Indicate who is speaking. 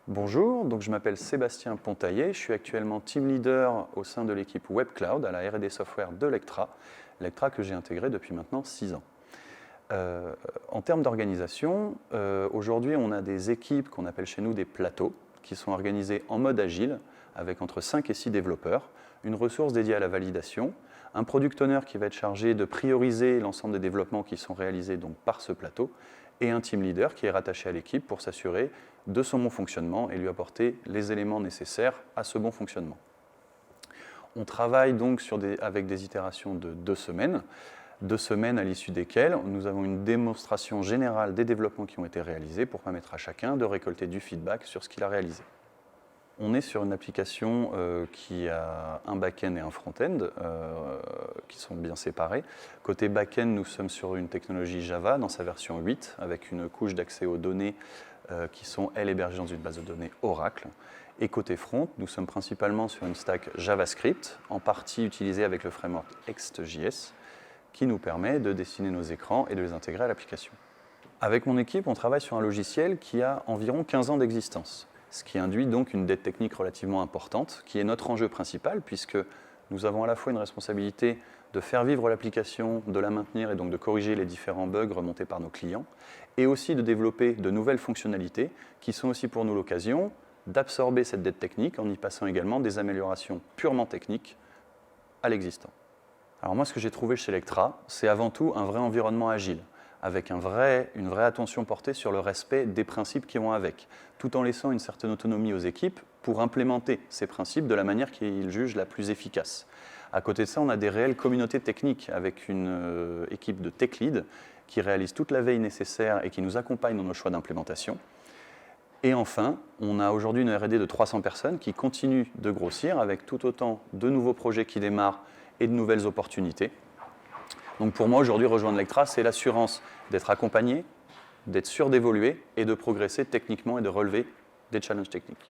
Speaker 1: Bonjour, donc je m'appelle Sébastien Pontaillet, je suis actuellement team leader au sein de l'équipe Web Cloud à la R&D Software de Lectra, Lectra que j'ai intégré depuis maintenant 6 ans. En termes d'organisation, aujourd'hui on a des équipes qu'on appelle chez nous des plateaux, qui sont organisés en mode agile, avec entre 5 et 6 développeurs, une ressource dédiée à la validation, un product owner qui va être chargé de prioriser l'ensemble des développements qui sont réalisés donc par ce plateau, et un team leader qui est rattaché à l'équipe pour s'assurer de son bon fonctionnement et lui apporter les éléments nécessaires à ce bon fonctionnement. On travaille donc avec des itérations de 2 semaines. 2 semaines à l'issue desquelles nous avons une démonstration générale des développements qui ont été réalisés pour permettre à chacun de récolter du feedback sur ce qu'il a réalisé. On est sur une application qui a un back-end et un front-end qui sont bien séparés. Côté back-end, nous sommes sur une technologie Java dans sa version 8 avec une couche d'accès aux données qui sont, elles, hébergées dans une base de données Oracle. Et côté front, nous sommes principalement sur une stack JavaScript, en partie utilisée avec le framework Next.js, qui nous permet de dessiner nos écrans et de les intégrer à l'application. Avec mon équipe, on travaille sur un logiciel qui a environ 15 ans d'existence, ce qui induit donc une dette technique relativement importante, qui est notre enjeu principal, puisque nous avons à la fois une responsabilité de faire vivre l'application, de la maintenir et donc de corriger les différents bugs remontés par nos clients, et aussi de développer de nouvelles fonctionnalités qui sont aussi pour nous l'occasion d'absorber cette dette technique en y passant également des améliorations purement techniques à l'existant. Alors moi, ce que j'ai trouvé chez Lectra, c'est avant tout un vrai environnement agile, avec une vraie attention portée sur le respect des principes qui vont avec, tout en laissant une certaine autonomie aux équipes pour implémenter ces principes de la manière qu'ils jugent la plus efficace. À côté de ça, on a des réelles communautés techniques avec une équipe de tech lead qui réalise toute la veille nécessaire et qui nous accompagne dans nos choix d'implémentation. Et enfin, on a aujourd'hui une R&D de 300 personnes qui continue de grossir avec tout autant de nouveaux projets qui démarrent et de nouvelles opportunités. Donc pour moi, aujourd'hui, rejoindre Lectra, c'est l'assurance d'être accompagné, d'être sûr d'évoluer et de progresser techniquement et de relever des challenges techniques.